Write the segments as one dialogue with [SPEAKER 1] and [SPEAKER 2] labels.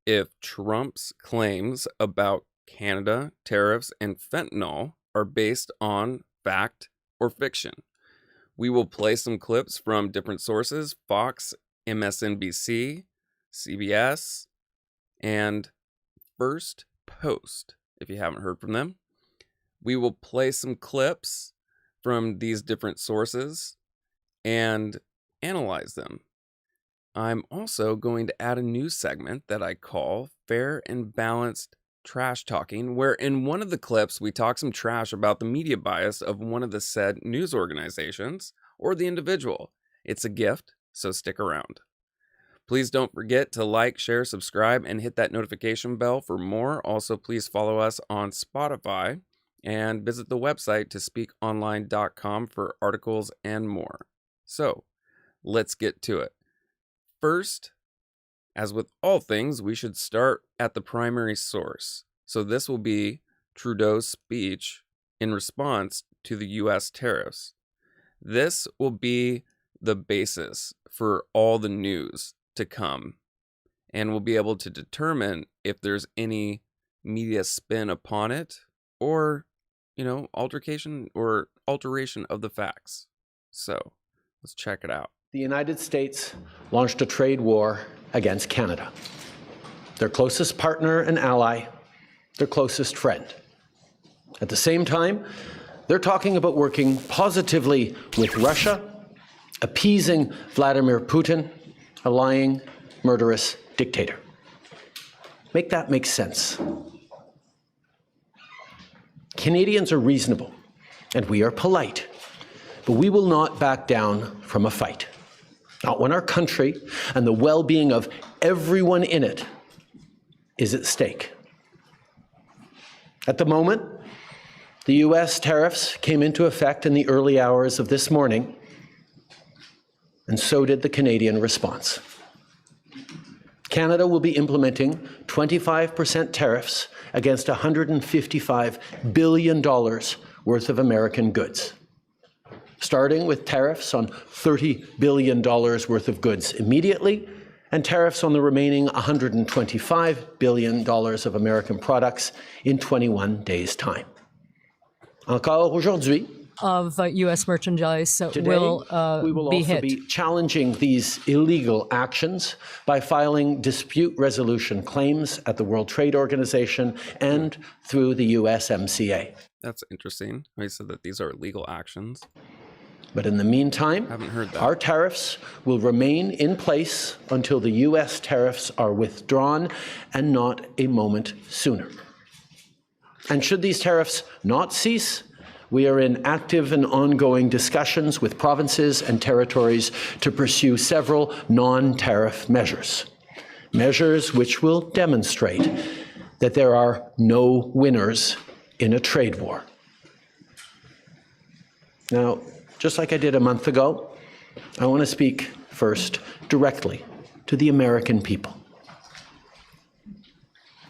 [SPEAKER 1] if Trump's claims about Canada, tariffs, and fentanyl are based on fact or fiction. We will play some clips from different sources: Fox, MSNBC, CBS, and First Post, if you haven't heard from them. We will play some clips from these different sources and analyze them. I'm also going to add a new segment that I call Fair and Balanced Trash Talking, where in one of the clips we talk some trash about the media bias of one of the said news organizations or the individual. It's a gift, so stick around. Please don't forget to like, share, subscribe, and hit that notification bell for more. Also, please follow us on Spotify and visit the website to speakonline.com for articles and more. So, let's get to it. First, as with all things, we should start at the primary source. So this will be Trudeau's speech in response to the U.S. tariffs. This will be the basis for all the news to come, and we'll be able to determine if there's any media spin upon it or, altercation or alteration of the facts. So let's check it out.
[SPEAKER 2] The United States launched a trade war against Canada, their closest partner and ally, their closest friend. At the same time, they're talking about working positively with Russia, appeasing Vladimir Putin, a lying, murderous dictator. Make that make sense. Canadians are reasonable, and we are polite, but we will not back down from a fight. Not when our country and the well-being of everyone in it is at stake. At the moment, the U.S. tariffs came into effect in the early hours of this morning, and so did the Canadian response. Canada will be implementing 25% tariffs against $155 billion worth of American goods, starting with tariffs on $30 billion worth of goods immediately, and tariffs on the remaining $125 billion of American products in 21 days' time. Encore aujourd'hui,
[SPEAKER 3] of U.S. merchandise will
[SPEAKER 2] we will
[SPEAKER 3] be
[SPEAKER 2] also
[SPEAKER 3] hit.
[SPEAKER 2] be challenging these illegal actions by filing dispute resolution claims at the World Trade Organization and through the USMCA.
[SPEAKER 1] That's interesting. He said that these are legal actions.
[SPEAKER 2] But in the meantime,
[SPEAKER 1] Haven't heard that.
[SPEAKER 2] our tariffs will remain in place until the U.S. tariffs are withdrawn, and not a moment sooner. And should these tariffs not cease, we are in active and ongoing discussions with provinces and territories to pursue several non-tariff measures. Measures which will demonstrate that there are no winners in a trade war. Now, just like I did a month ago, I want to speak first directly to the American people.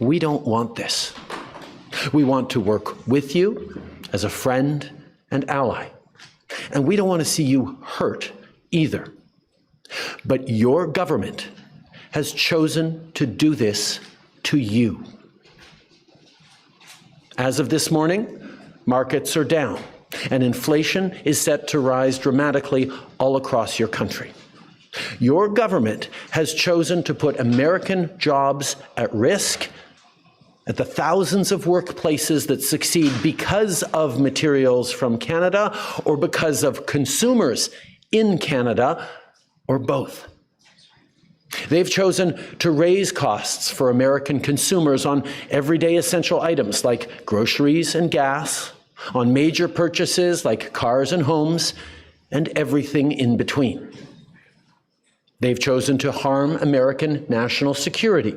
[SPEAKER 2] We don't want this. We want to work with you as a friend and ally. And we don't want to see you hurt either. But your government has chosen to do this to you. As of this morning, markets are down, and inflation is set to rise dramatically all across your country. Your government has chosen to put American jobs at risk, at the thousands of workplaces that succeed because of materials from Canada or because of consumers in Canada, or both. They've chosen to raise costs for American consumers on everyday essential items like groceries and gas, on major purchases like cars and homes, and everything in between. They've chosen to harm American national security,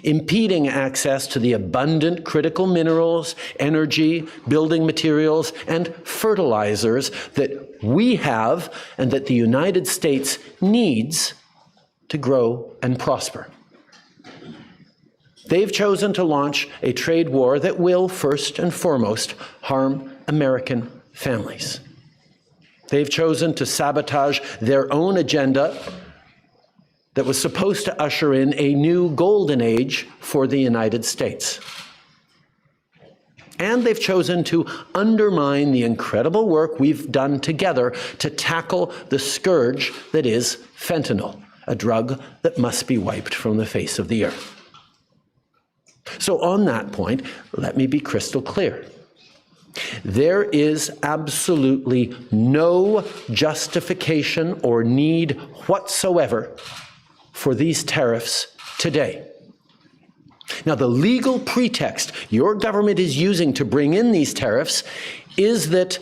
[SPEAKER 2] impeding access to the abundant critical minerals, energy, building materials, and fertilizers that we have and that the United States needs to grow and prosper. They've chosen to launch a trade war that will, first and foremost, harm American families. They've chosen to sabotage their own agenda that was supposed to usher in a new golden age for the United States. And they've chosen to undermine the incredible work we've done together to tackle the scourge that is fentanyl, a drug that must be wiped from the face of the earth. So on that point, let me be crystal clear. There is absolutely no justification or need whatsoever for these tariffs today. Now, the legal pretext your government is using to bring in these tariffs is that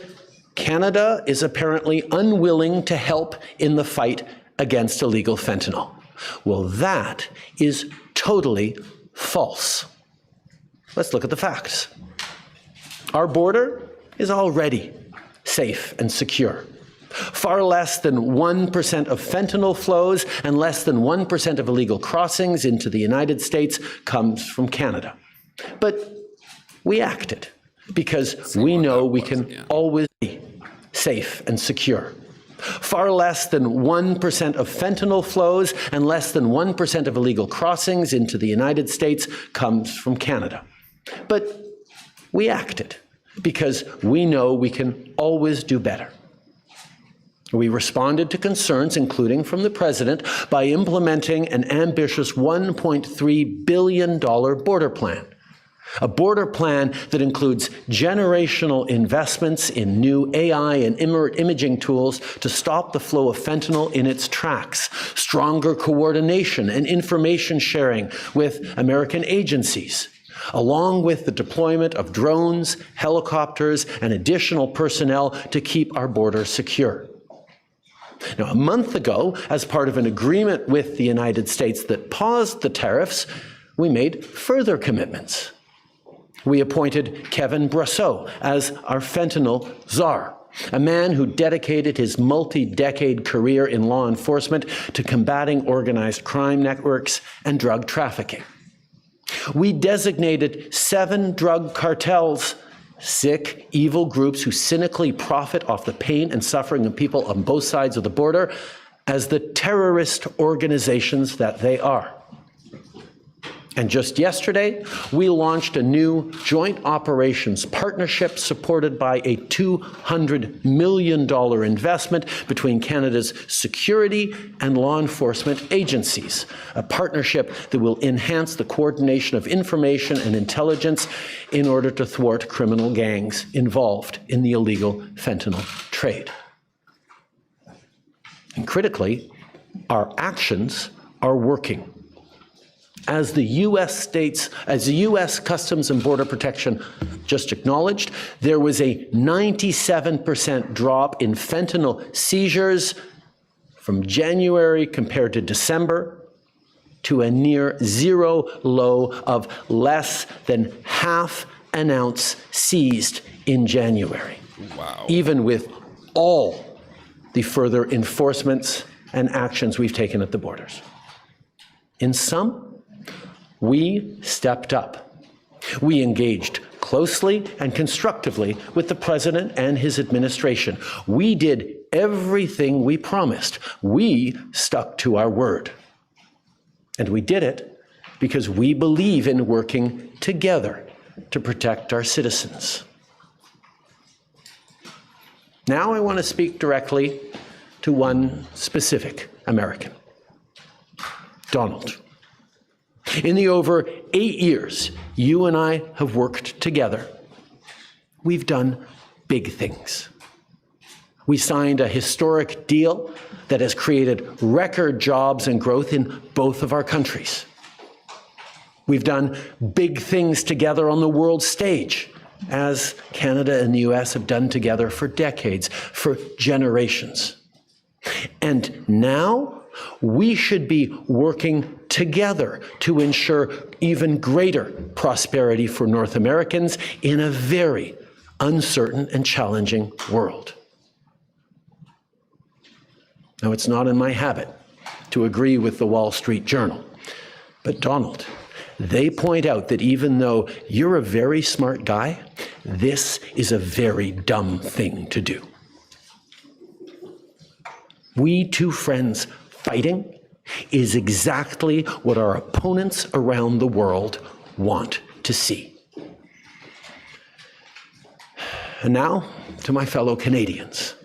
[SPEAKER 2] Canada is apparently unwilling to help in the fight against illegal fentanyl. Well, that is totally false. Let's look at the facts. Our border is already safe and secure. Far less than 1% of fentanyl flows and less than 1% of illegal crossings into the United States comes from Canada. But we acted because we know we can always be safe and secure. Far less than 1% of fentanyl flows and less than 1% of illegal crossings into the United States comes from Canada. But we acted because we know we can always do better. We responded to concerns, including from the President, by implementing an ambitious $1.3 billion border plan. A border plan that includes generational investments in new AI and imaging tools to stop the flow of fentanyl in its tracks, stronger coordination and information sharing with American agencies, along with the deployment of drones, helicopters, and additional personnel to keep our border secure. Now, a month ago, as part of an agreement with the United States that paused the tariffs, we made further commitments. We appointed Kevin Brasseau as our fentanyl czar, a man who dedicated his multi-decade career in law enforcement to combating organized crime networks and drug trafficking. We designated 7 drug cartels, sick, evil groups who cynically profit off the pain and suffering of people on both sides of the border, as the terrorist organizations that they are. And just yesterday, we launched a new joint operations partnership supported by a $200 million investment between Canada's security and law enforcement agencies, a partnership that will enhance the coordination of information and intelligence in order to thwart criminal gangs involved in the illegal fentanyl trade. And critically, our actions are working. As the U.S. Customs and Border Protection just acknowledged, there was a 97% drop in fentanyl seizures from January compared to December, to a near zero low of less than half an ounce seized in January.
[SPEAKER 1] Wow.
[SPEAKER 2] Even with all the further enforcements and actions we've taken at the borders. In sum, we stepped up. We engaged closely and constructively with the President and his administration. We did everything we promised. We stuck to our word. And we did it because we believe in working together to protect our citizens. Now I want to speak directly to one specific American, Donald. In the over 8 years you and I have worked together, we've done big things. We signed a historic deal that has created record jobs and growth in both of our countries. We've done big things together on the world stage, as Canada and the US have done together for decades, for generations. And now we should be working together to ensure even greater prosperity for North Americans in a very uncertain and challenging world. Now, it's not in my habit to agree with the Wall Street Journal, but Donald, they point out that even though you're a very smart guy, this is a very dumb thing to do. We two friends fighting is exactly what our opponents around the world want to see. And now, to my fellow Canadians,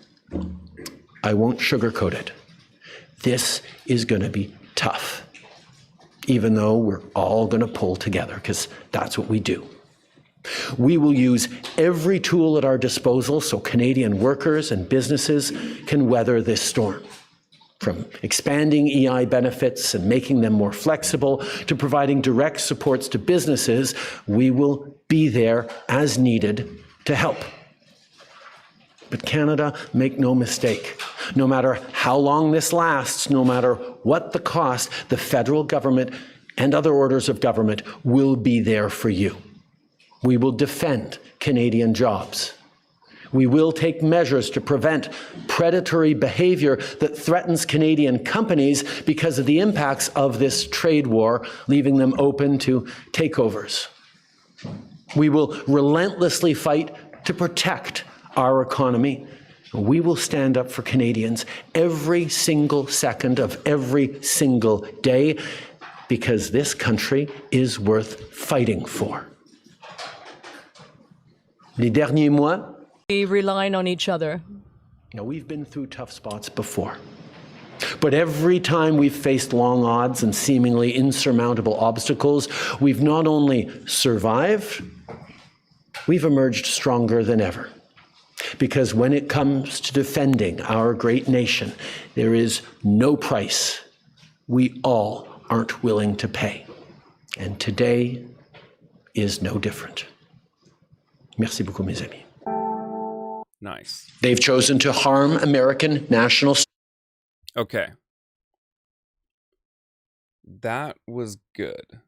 [SPEAKER 2] I won't sugarcoat it. This is going to be tough, even though we're all going to pull together, because that's what we do. We will use every tool at our disposal so Canadian workers and businesses can weather this storm. From expanding EI benefits and making them more flexible to providing direct supports to businesses, we will be there as needed to help. But Canada, make no mistake, no matter how long this lasts, no matter what the cost, the federal government and other orders of government will be there for you. We will defend Canadian jobs. We will take measures to prevent predatory behavior that threatens Canadian companies because of the impacts of this trade war, leaving them open to takeovers. We will relentlessly fight to protect our economy. We will stand up for Canadians every single second of every single day because this country is worth fighting for. Les derniers mois,
[SPEAKER 3] We relying on each other.
[SPEAKER 2] now, we've been through tough spots before. But every time we've faced long odds and seemingly insurmountable obstacles, we've not only survived, we've emerged stronger than ever. Because when it comes to defending our great nation, there is no price we all aren't willing to pay. And today is no different. Merci beaucoup, mes amis.
[SPEAKER 1] Nice.
[SPEAKER 2] They've chosen to harm American national.
[SPEAKER 1] Okay. That was good.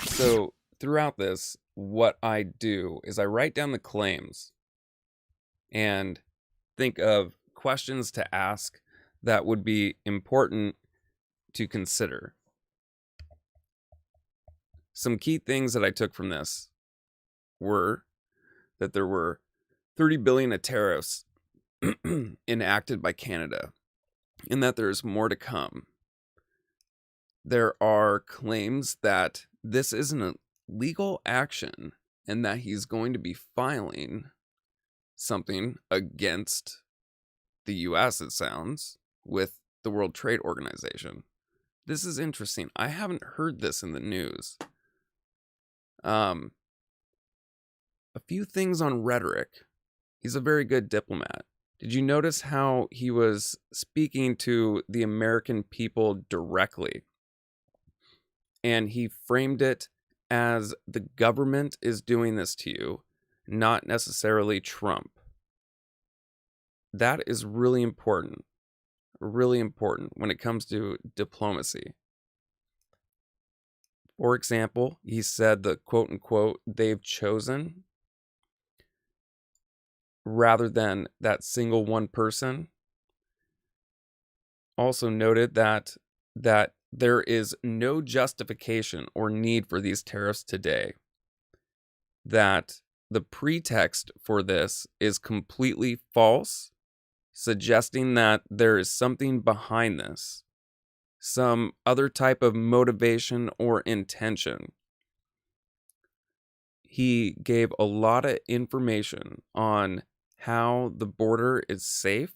[SPEAKER 1] So throughout this, what I do is I write down the claims and think of questions to ask that would be important to consider. Some key things that I took from this were that there were 30 billion of tariffs enacted by Canada, and that there's more to come. There are claims that this isn't a legal action and that he's going to be filing something against the US, it sounds, with the World Trade Organization. This is interesting. I haven't heard this in the news. A few things on rhetoric. He's a very good diplomat. Did you notice how he was speaking to the American people directly? And he framed it as the government is doing this to you, not necessarily Trump. That is really important when it comes to diplomacy. For example, he said the quote unquote, they've chosen, rather than that single one person. Also noted that there is no justification or need for these tariffs today. That the pretext for this is completely false, suggesting that there is something behind this, some other type of motivation or intention. He gave a lot of information on how the border is safe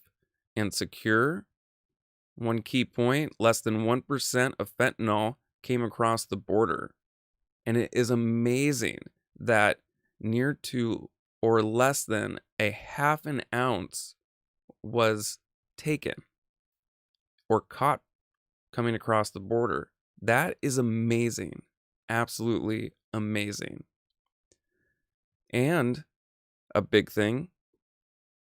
[SPEAKER 1] and secure. One key point, less than 1% of fentanyl came across the border. And it is amazing that near to or less than a half an ounce was taken or caught coming across the border. That is amazing. Absolutely amazing. And a big thing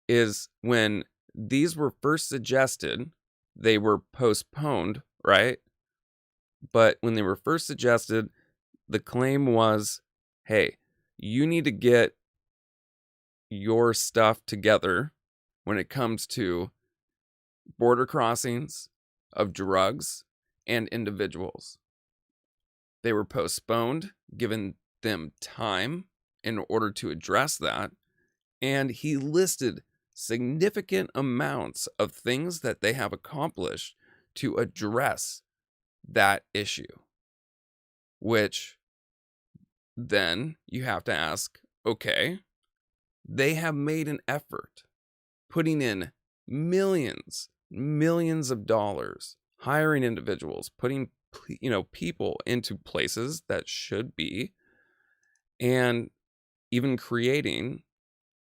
[SPEAKER 1] is when these were first suggested, they were postponed, right? But when they were first suggested, the claim was, hey, you need to get your stuff together when it comes to border crossings of drugs and individuals. They were postponed, given them time in order to address that. And he listed significant amounts of things that they have accomplished to address that issue, which then you have to ask, okay, they have made an effort, putting in millions of dollars, hiring individuals, putting people into places that should be, and even creating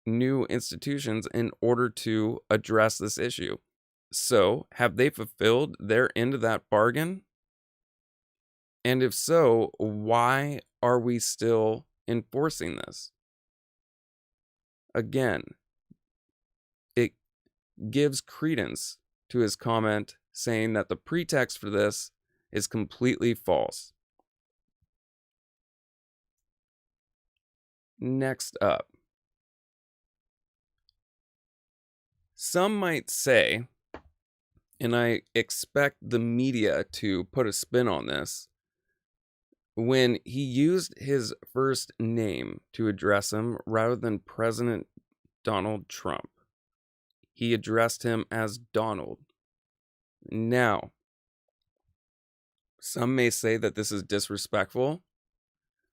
[SPEAKER 1] new institutions in order to address this issue. So, have they fulfilled their end of that bargain? And if so, why are we still enforcing this? Again, it gives credence to his comment saying that the pretext for this is completely false. Next up, some might say, and I expect the media to put a spin on this, when he used his first name to address him rather than President Donald Trump, he addressed him as Donald. Now, some may say that this is disrespectful.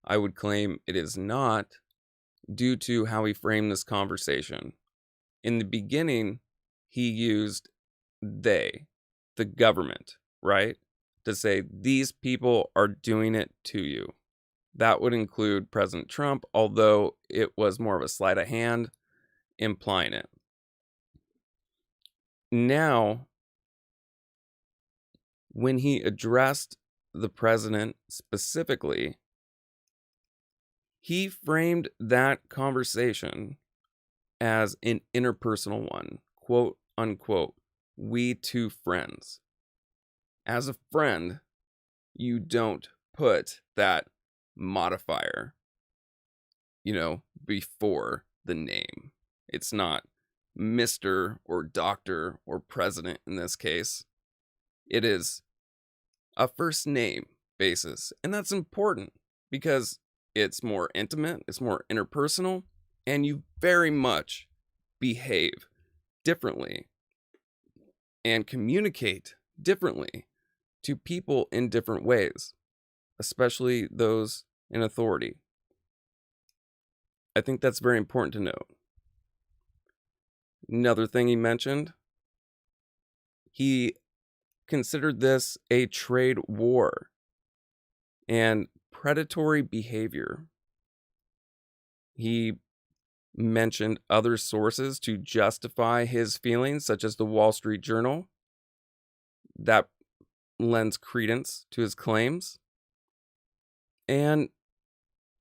[SPEAKER 1] I would claim it is not, due to how he framed this conversation. In the beginning, he used they, the government, right? To say these people are doing it to you. That would include President Trump, although it was more of a sleight of hand implying it. Now, when he addressed the president specifically, he framed that conversation as an interpersonal one, quote unquote, we two friends. As a friend, you don't put that modifier, before the name. It's not Mr. or Doctor or President in this case. It is a first name basis. And that's important because it's more intimate, it's more interpersonal, and you very much behave differently and communicate differently to people in different ways, especially those in authority. I think that's very important to note. Another thing he mentioned, he considered this a trade war and predatory behavior. He mentioned other sources to justify his feelings, such as the Wall Street Journal. That lends credence to his claims. And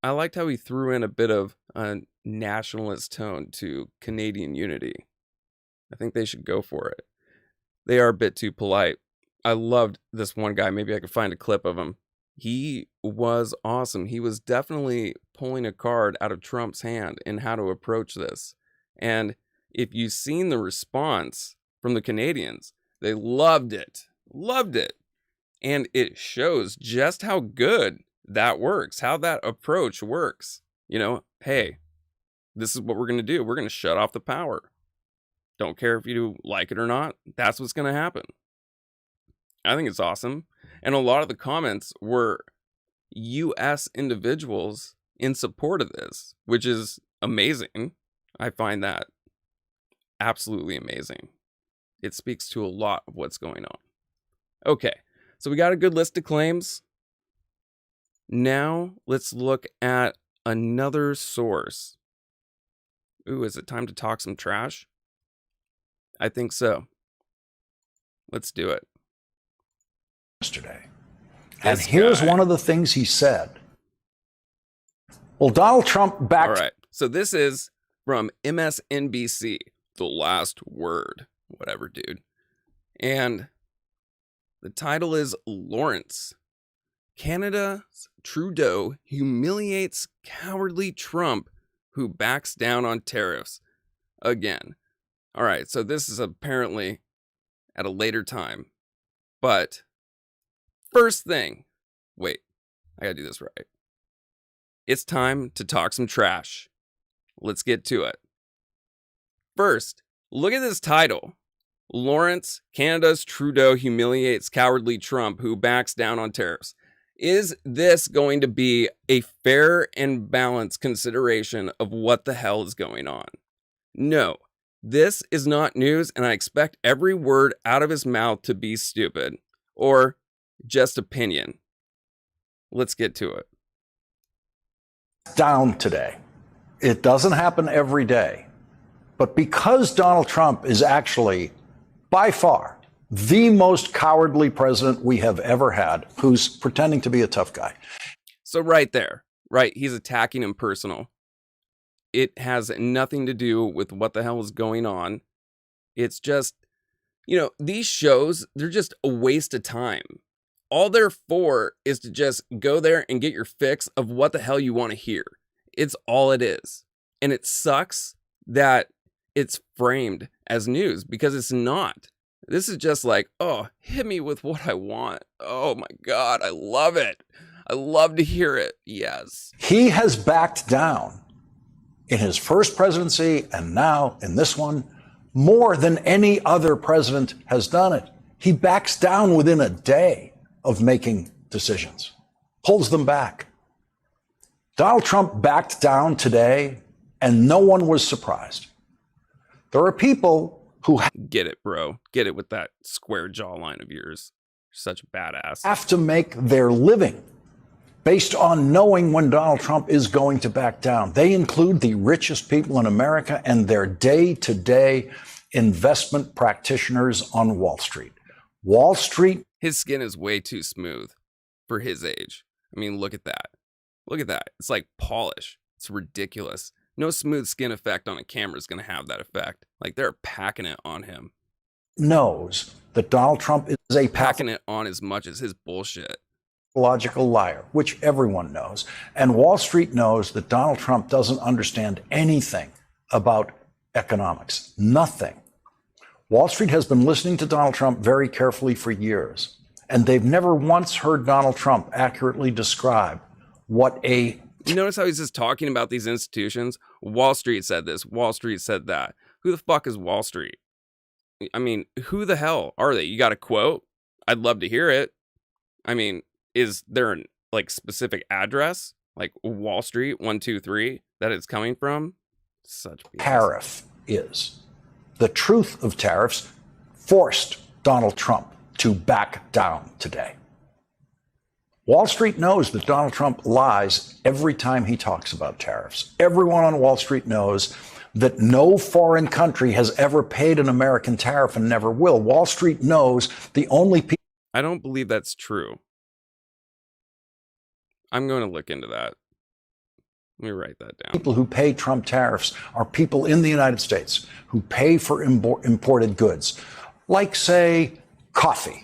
[SPEAKER 1] I liked how he threw in a bit of a nationalist tone to Canadian unity. I think they should go for it. They are a bit too polite. I loved this one guy. Maybe I could find a clip of him. He was awesome. He was definitely pulling a card out of Trump's hand in how to approach this. And if you've seen the response from the Canadians, they loved it. Loved it. And it shows just how good that works, how that approach works. Hey, this is what we're going to do. We're going to shut off the power. Don't care if you like it or not. That's what's going to happen. I think it's awesome. And a lot of the comments were U.S. individuals in support of this, which is amazing. I find that absolutely amazing. It speaks to a lot of what's going on. Okay, so we got a good list of claims. Now let's look at another source. Ooh, is it time to talk some trash? I think so. Let's do it.
[SPEAKER 4] Yesterday. And here's one of the things he said. Well, Donald Trump backed.
[SPEAKER 1] All right. So this is from MSNBC, The Last Word, whatever, dude. And the title is Lawrence. Canada's Trudeau humiliates cowardly Trump who backs down on tariffs again. All right. So this is apparently at a later time. But first thing, wait, I gotta do this right. It's time to talk some trash. Let's get to it. First, Look at this title. Lawrence, Canada's Trudeau humiliates cowardly Trump who backs down on tariffs. Is this going to be a fair and balanced consideration of what the hell is going on? No, this is not news, and I expect every word out of his mouth to be stupid or just opinion. Let's get to it.
[SPEAKER 4] Down today. It doesn't happen every day. But because Donald Trump is actually, by far, the most cowardly president we have ever had, who's pretending to be a tough guy.
[SPEAKER 1] So right there, right, he's attacking him personal. It has nothing to do with what the hell is going on. It's just, these shows, they're just a waste of time. All they're for is to just go there and get your fix of what the hell you want to hear. It's all it is. And it sucks that it's framed as news because it's not. This is just like, oh, hit me with what I want. Oh my God, I love it. I love to hear it. Yes.
[SPEAKER 4] He has backed down in his first presidency and now in this one more than any other president has done it. He backs down within a day of making decisions, pulls them back. Donald Trump backed down today and no one was surprised. There are people who
[SPEAKER 1] get it, bro. Get it with that square jawline of yours. You're such a badass.
[SPEAKER 4] Have to make their living based on knowing when Donald Trump is going to back down. They include the richest people in America and their day-to-day investment practitioners on Wall Street. Wall Street.
[SPEAKER 1] His skin is way too smooth for his age. I mean, look at that. Look at that. It's like polish. It's ridiculous. No smooth skin effect on a camera is going to have that effect. Like they're packing it on him.
[SPEAKER 4] Knows that Donald Trump is a
[SPEAKER 1] packing it on as much as his bullshit.
[SPEAKER 4] Pathological liar, which everyone knows. And Wall Street knows that Donald Trump doesn't understand anything about economics. Nothing. Wall Street has been listening to Donald Trump very carefully for years, and they've never once heard Donald Trump accurately describe what a...
[SPEAKER 1] You notice how he's just talking about these institutions? Wall Street said this. Wall Street said that. Who the fuck is Wall Street? I mean, who the hell are they? You got a quote? I'd love to hear it. I mean, is there an specific address? Like Wall Street 123 that it's coming from? Such BS.
[SPEAKER 4] Tariff is. The truth of tariffs forced Donald Trump to back down today. Wall Street knows that Donald Trump lies every time he talks about tariffs. Everyone on Wall Street knows that no foreign country has ever paid an American tariff and never will. Wall Street knows the only people...
[SPEAKER 1] I don't believe that's true. I'm going to look into that. Let me write that down.
[SPEAKER 4] People who pay Trump tariffs are people in the United States who pay for imported goods, like, say, coffee.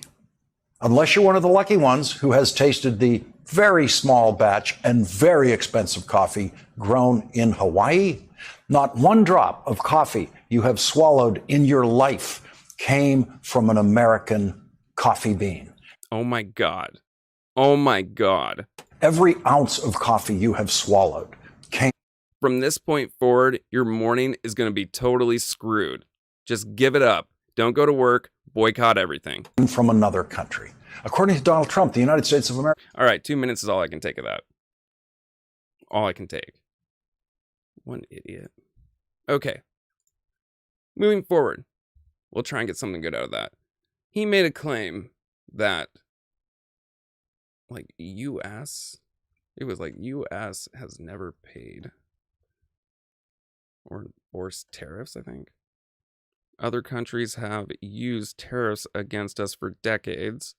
[SPEAKER 4] Unless you're one of the lucky ones who has tasted the very small batch and very expensive coffee grown in Hawaii, not one drop of coffee you have swallowed in your life came from an American coffee bean.
[SPEAKER 1] Oh my God. Oh my God.
[SPEAKER 4] Every ounce of coffee you have swallowed came.
[SPEAKER 1] From this point forward, your morning is going to be totally screwed. Just give it up. Don't go to work. Boycott everything.
[SPEAKER 4] From another country. According to Donald Trump, the United States of America.
[SPEAKER 1] All right, 2 minutes is all I can take of that. All I can take. One idiot. Okay. Moving forward, we'll try and get something good out of that. He made a claim that, U.S. It was U.S. has never paid or enforced tariffs, I think. Other countries have used tariffs against us for decades,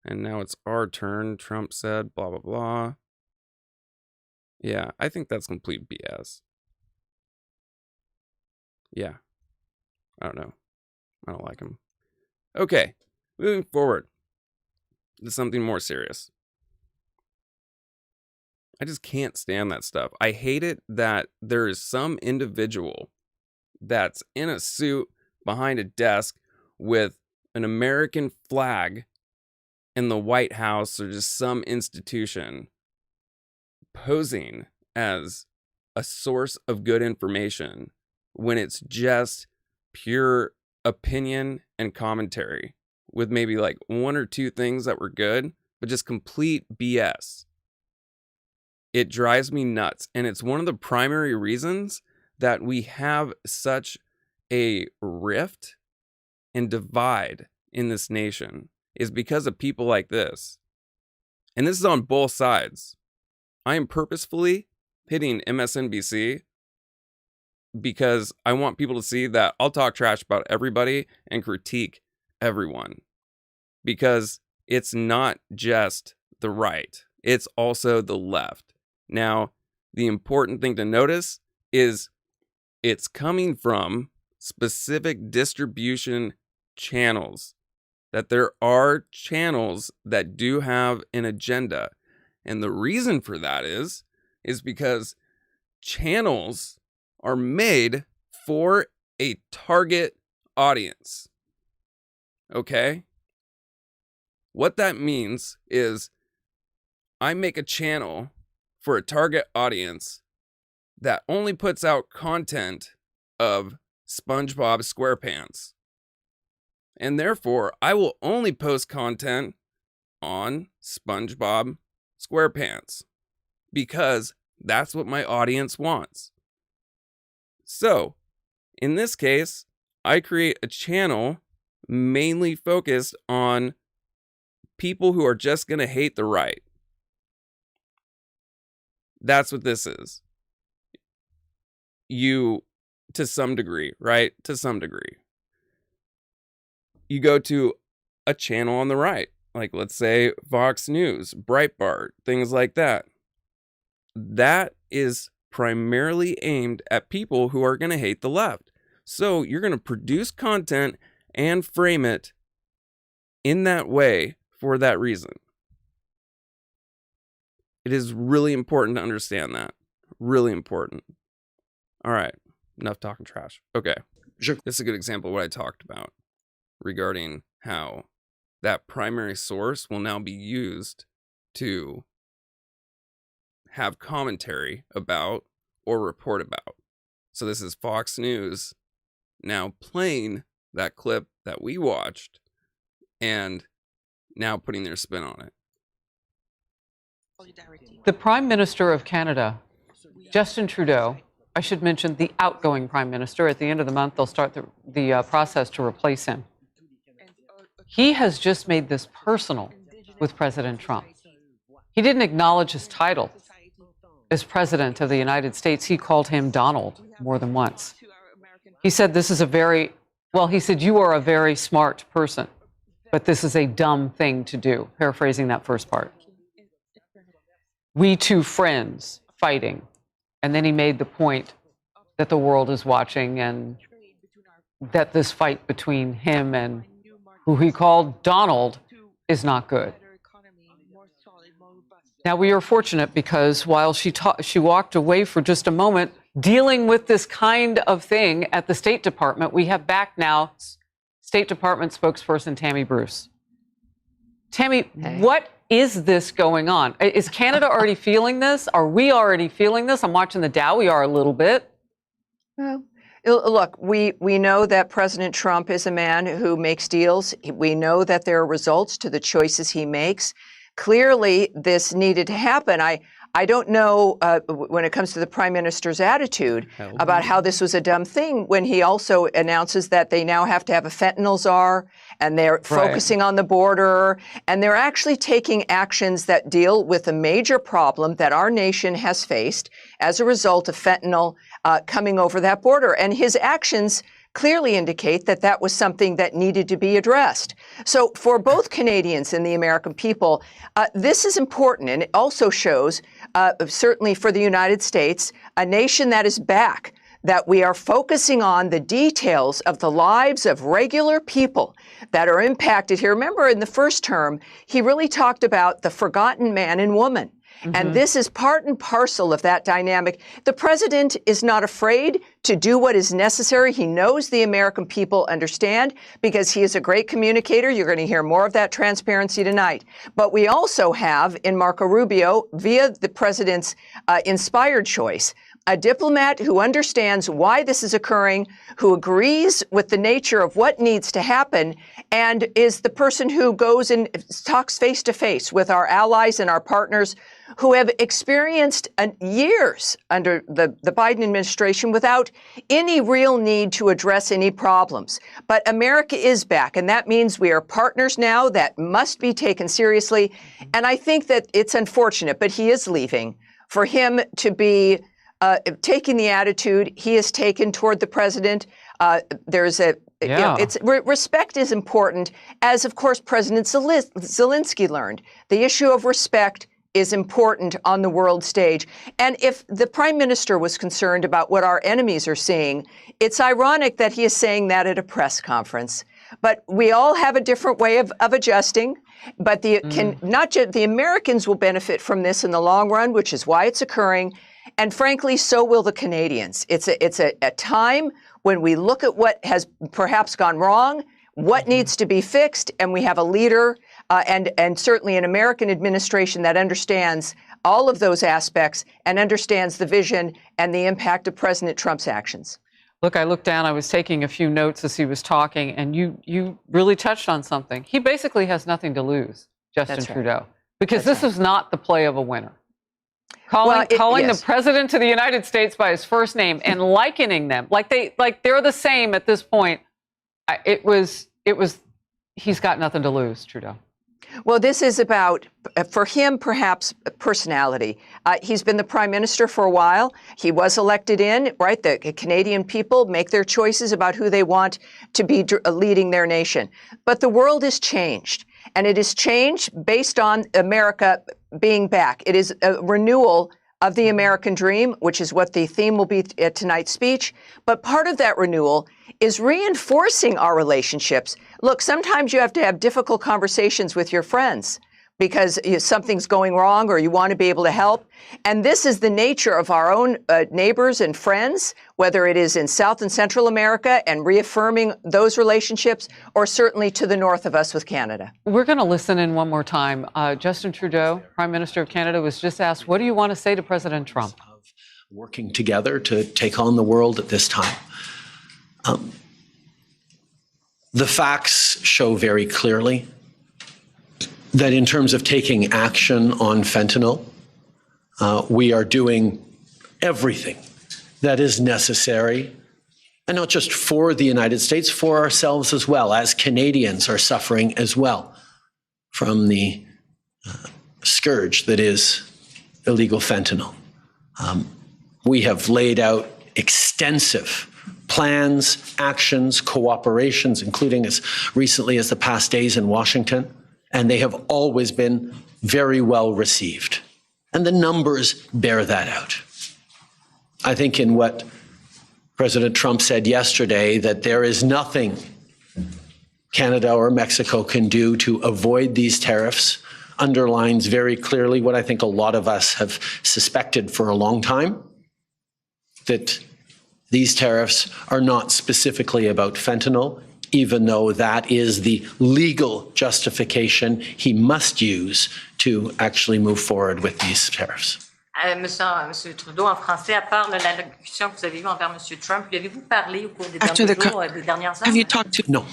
[SPEAKER 1] and now it's our turn, Trump said, blah, blah, blah. Yeah, I think that's complete BS. Yeah. I don't know. I don't like him. Okay, moving forward to something more serious. I just can't stand that stuff. I hate it that there is some individual that's in a suit behind a desk with an American flag in the White House or just some institution posing as a source of good information when it's just pure opinion and commentary with maybe like one or two things that were good, but just complete BS. It drives me nuts. And it's one of the primary reasons that we have such a rift and divide in this nation, is because of people like this. And this is on both sides. I am purposefully hitting MSNBC because I want people to see that I'll talk trash about everybody and critique everyone. Because it's not just the right, it's also the left. Now, the important thing to notice is it's coming from specific distribution channels. That there are channels that do have an agenda. And the reason for that is because channels are made for a target audience. Okay? What that means is I make a channel for a target audience that only puts out content of SpongeBob SquarePants. And therefore, I will only post content on SpongeBob SquarePants because that's what my audience wants. So, in this case, I create a channel mainly focused on people who are just going to hate the right. That's what this is. You, to some degree, right? To some degree. You go to a channel on the right, like let's say Fox News, Breitbart, things like that. That is primarily aimed at people who are going to hate the left. So you're going to produce content and frame it in that way for that reason. It is really important to understand that. Really important. All right, enough talking trash. Okay, this is a good example of what I talked about regarding how that primary source will now be used to have commentary about or report about. So this is Fox News now playing that clip that we watched and now putting their spin on it.
[SPEAKER 5] The Prime Minister of Canada, Justin Trudeau, I should mention the outgoing Prime Minister. At the end of the month, they'll start the process to replace him. He has just made this personal with President Trump. He didn't acknowledge his title as President of the United States. He called him Donald more than once. He said, he said, you are a very smart person, but this is a dumb thing to do, paraphrasing that first part. We two friends fighting. And then he made the point that the world is watching and that this fight between him and who he called Donald is not good. Now, we are fortunate because while she walked away for just a moment dealing with this kind of thing at the State Department, we have back now State Department spokesperson Tammy Bruce. Tammy, what is this going on? Is Canada already feeling this? Are we already feeling this? I'm watching the Dow. We are a little bit.
[SPEAKER 6] Well, look, we know that President Trump is a man who makes deals. We know that there are results to the choices he makes. Clearly, this needed to happen. I don't know when it comes to the Prime Minister's attitude about how this was a dumb thing when he also announces that they now have to have a fentanyl czar and they're focusing on the border and they're actually taking actions that deal with a major problem that our nation has faced as a result of fentanyl coming over that border. And his actions clearly indicate that that was something that needed to be addressed. So for both Canadians and the American people, this is important. And it also shows, certainly for the United States, a nation that is back, that we are focusing on the details of the lives of regular people that are impacted here. Remember, in the first term, he really talked about the forgotten man and woman. Mm-hmm. And this is part and parcel of that dynamic. The president is not afraid to do what is necessary. He knows the American people understand because he is a great communicator. You're going to hear more of that transparency tonight. But we also have in Marco Rubio, via the president's inspired choice, a diplomat who understands why this is occurring, who agrees with the nature of what needs to happen, and is the person who goes and talks face to face with our allies and our partners who have experienced years under the Biden administration without any real need to address any problems. But America is back, and that means we are partners now that must be taken seriously. And I think that it's unfortunate, but he is leaving, for him to be taking the attitude he has taken toward the president. There's a respect is important, as of course President Zelensky learned. The issue of respect is important on the world stage. And if the prime minister was concerned about what our enemies are seeing, it's ironic that he is saying that at a press conference. But we all have a different way of adjusting. But not just the Americans will benefit from this in the long run, which is why it's occurring. And frankly, so will the Canadians. It's a time when we look at what has perhaps gone wrong, what needs to be fixed, and we have a leader and certainly an American administration that understands all of those aspects and understands the vision and the impact of President Trump's actions.
[SPEAKER 5] Look, I looked down, I was taking a few notes as he was talking, and you really touched on something. He basically has nothing to lose, Justin Trudeau, because this is not the play of a winner. Calling the president of the United States by his first name and likening them like they're the same at this point. He's got nothing to lose, Trudeau.
[SPEAKER 6] Well, this is about, for him, perhaps personality. He's been the prime minister for a while. He was elected in, right? The Canadian people make their choices about who they want to be leading their nation. But the world has changed, and it has changed based on America being back. It is a renewal of the American dream, which is what the theme will be at tonight's speech. But part of that renewal is reinforcing our relationships. Look, sometimes you have to have difficult conversations with your friends because something's going wrong or you want to be able to help. And this is the nature of our own neighbors and friends, whether it is in South and Central America and reaffirming those relationships, or certainly to the north of us with Canada.
[SPEAKER 5] We're going to listen in one more time. Justin Trudeau, Prime Minister of Canada, was just asked, what do you want to say to President Trump?
[SPEAKER 2] Working together to take on the world at this time. The facts show very clearly that in terms of taking action on fentanyl, we are doing everything that is necessary, and not just for the United States, for ourselves as well, as Canadians are suffering as well from the scourge that is illegal fentanyl. We have laid out extensive plans, actions, cooperations, including as recently as the past days in Washington, and they have always been very well received. And the numbers bear that out. I think in what President Trump said yesterday, that there is nothing Canada or Mexico can do to avoid these tariffs, underlines very clearly what I think a lot of us have suspected for a long time, that these tariffs are not specifically about fentanyl, even though that is the legal justification he must use to actually move forward with these tariffs.
[SPEAKER 7] Monsieur Trudeau, en français, à part l'allocution que vous avez eue envers Monsieur Trump, lui avez-vous parlé au cours des derniers jours, des dernières heures?
[SPEAKER 8] Have you talked to
[SPEAKER 2] Non.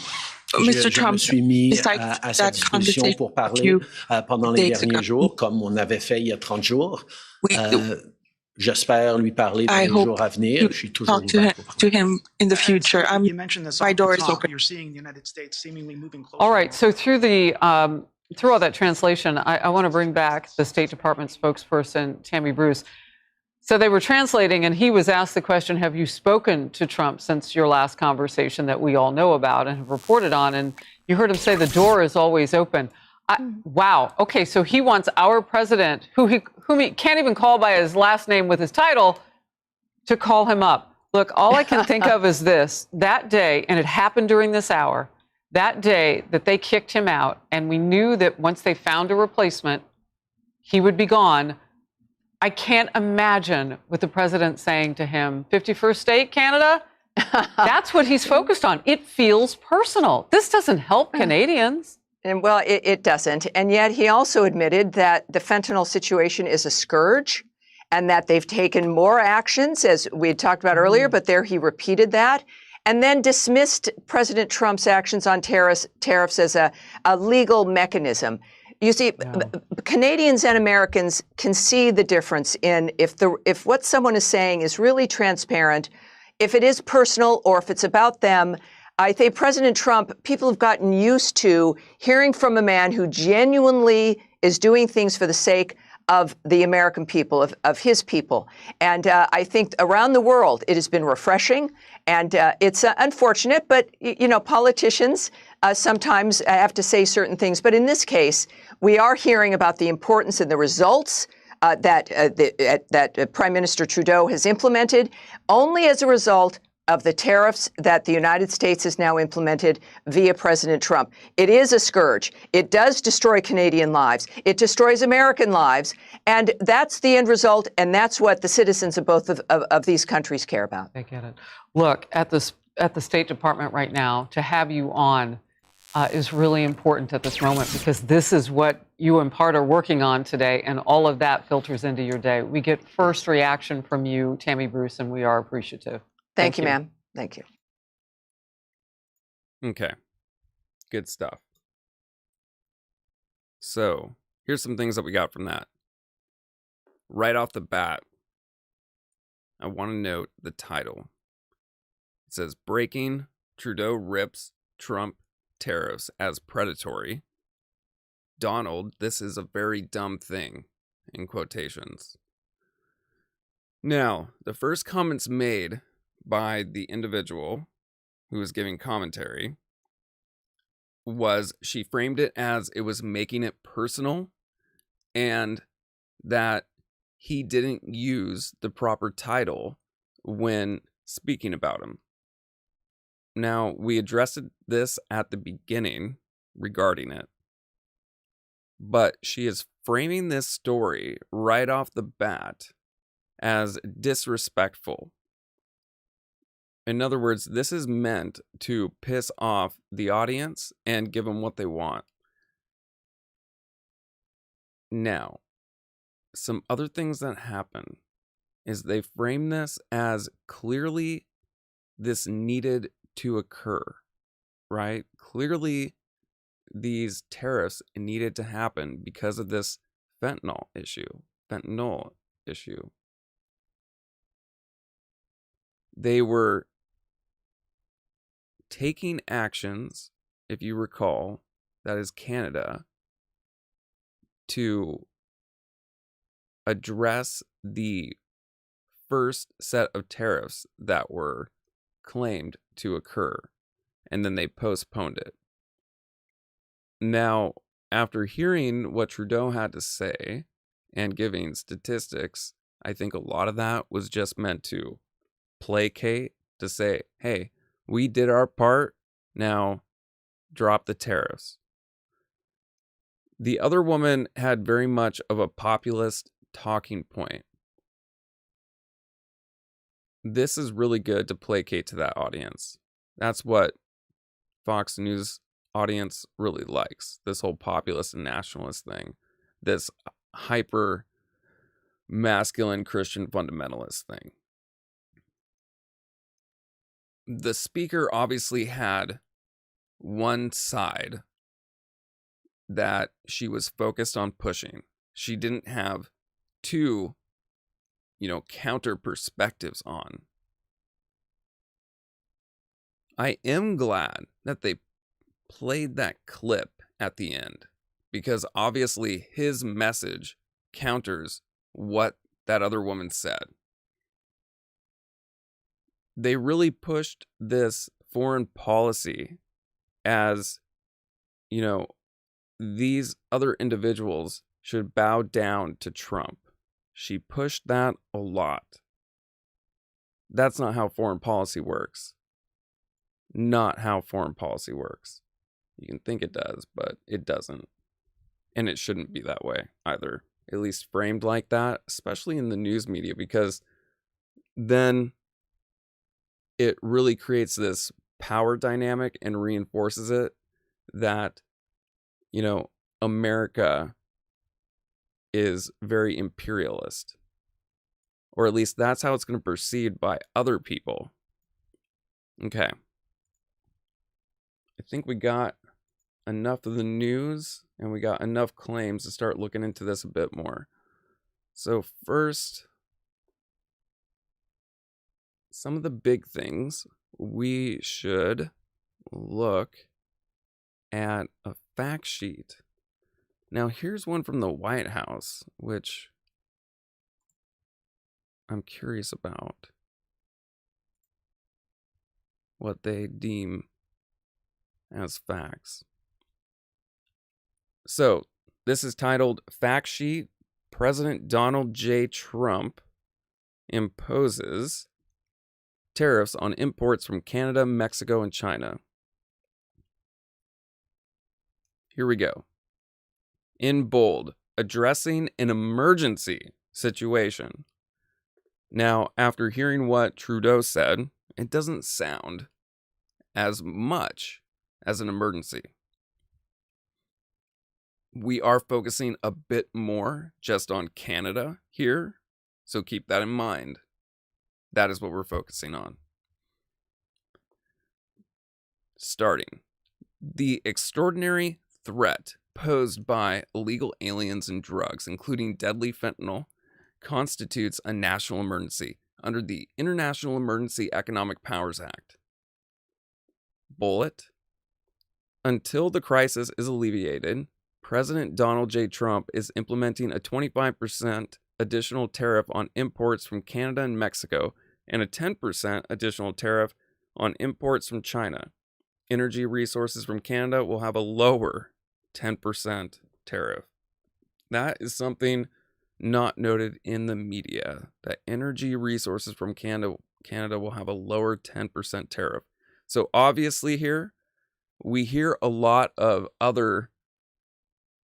[SPEAKER 8] Mr. Trump?
[SPEAKER 2] Je me suis mis
[SPEAKER 8] besides
[SPEAKER 2] à sa
[SPEAKER 8] that
[SPEAKER 2] disposition
[SPEAKER 8] conversation
[SPEAKER 2] pour parler
[SPEAKER 8] you
[SPEAKER 2] pendant les
[SPEAKER 8] days
[SPEAKER 2] derniers
[SPEAKER 8] ago.
[SPEAKER 2] jours, comme on avait fait il y a 30 jours.
[SPEAKER 8] We
[SPEAKER 2] J'espère lui parler dans
[SPEAKER 8] I
[SPEAKER 2] les jours
[SPEAKER 8] hope
[SPEAKER 2] à venir.
[SPEAKER 8] you
[SPEAKER 2] Je suis toujours
[SPEAKER 8] talk
[SPEAKER 2] ouvert pour parler.
[SPEAKER 8] to him in the future.
[SPEAKER 9] You mentioned this
[SPEAKER 8] my
[SPEAKER 9] off
[SPEAKER 8] door
[SPEAKER 9] the
[SPEAKER 8] is
[SPEAKER 9] top.
[SPEAKER 8] open.
[SPEAKER 9] You're seeing the United States seemingly moving closer.
[SPEAKER 5] All right, so through all that translation, I want to bring back the State Department spokesperson, Tammy Bruce. So they were translating, and he was asked the question, have you spoken to Trump since your last conversation that we all know about and have reported on? And you heard him say the door is always open. Wow. Okay, so he wants our president, whom he can't even call by his last name with his title, to call him up. Look, all I can think of is this. That day, and it happened during this hour, that day that they kicked him out, and we knew that once they found a replacement, he would be gone. I can't imagine with the president saying to him, 51st state, Canada? That's what he's focused on. It feels personal. This doesn't help Canadians.
[SPEAKER 6] And well, it doesn't. And yet he also admitted that the fentanyl situation is a scourge and that they've taken more actions, as we had talked about earlier, but there he repeated that, and then dismissed President Trump's actions on tariffs as a legal mechanism. You see, Canadians and Americans can see the difference in if what someone is saying is really transparent, if it is personal or if it's about them. I think President Trump, people have gotten used to hearing from a man who genuinely is doing things for the sake of the American people, of his people. And I think around the world, it has been refreshing. And it's unfortunate, but, politicians sometimes have to say certain things. But in this case, we are hearing about the importance and the results that Prime Minister Trudeau has implemented only as a result of the tariffs that the United States has now implemented via President Trump. It is a scourge. It does destroy Canadian lives. It destroys American lives. And that's the end result. And that's what the citizens of both of these countries care about.
[SPEAKER 5] I get it. Look, at the State Department right now, to have you on is really important at this moment, because this is what you in part are working on today, and all of that filters into your day. We get first reaction from you, Tammy Bruce, and we are appreciative.
[SPEAKER 6] Thank you, ma'am. Thank you.
[SPEAKER 1] Okay. Good stuff. So, here's some things that we got from that. Right off the bat, I want to note the title. It says, Breaking, Trudeau Rips Trump Tariffs as Predatory. Donald, this is a very dumb thing, in quotations. Now, the first comments made by the individual who was giving commentary was she framed it as it was making it personal and that he didn't use the proper title when speaking about him. Now, we addressed this at the beginning regarding it, but she is framing this story right off the bat as disrespectful. In other words, this is meant to piss off the audience and give them what they want. Now, some other things that happen is they frame this as clearly this needed to occur, right? Clearly, these tariffs needed to happen because of this fentanyl issue. They were taking actions, if you recall, that is Canada, to address the first set of tariffs that were claimed to occur, and then they postponed it. Now, after hearing what Trudeau had to say and giving statistics, I think a lot of that was just meant to placate, to say, hey, we did our part, now drop the tariffs. The other woman had very much of a populist talking point. This is really good to placate to that audience. That's what Fox News audience really likes, this whole populist and nationalist thing, this hyper masculine Christian fundamentalist thing. The speaker obviously had one side that she was focused on pushing. She didn't have two, counter perspectives on. I am glad that they played that clip at the end, because obviously his message counters what that other woman said. They really pushed this foreign policy as, these other individuals should bow down to Trump. She pushed that a lot. That's not how foreign policy works. Not how foreign policy works. You can think it does, but it doesn't. And it shouldn't be that way either. At least framed like that, especially in the news media, because then it really creates this power dynamic and reinforces it that, America is very imperialist. or at least that's how it's going to be perceived by other people. Okay. I think we got enough of the news and we got enough claims to start looking into this a bit more. So first, some of the big things, we should look at a fact sheet. Now, here's one from the White House, which I'm curious about what they deem as facts. So, this is titled Fact Sheet: President Donald J. Trump imposes tariffs on imports from Canada, Mexico, and China. Here we go. In bold, addressing an emergency situation. Now, after hearing what Trudeau said, it doesn't sound as much as an emergency. We are focusing a bit more just on Canada here, so keep that in mind. That is what we're focusing on. Starting, the extraordinary threat posed by illegal aliens and drugs, including deadly fentanyl, constitutes a national emergency under the International Emergency Economic Powers Act. Bullet. Until the crisis is alleviated, President Donald J. Trump is implementing a 25% additional tariff on imports from Canada and Mexico and a 10% additional tariff on imports from China. Energy resources from Canada will have a lower 10% tariff. That is something not noted in the media, that energy resources from Canada will have a lower 10% tariff. So obviously here, we hear a lot of other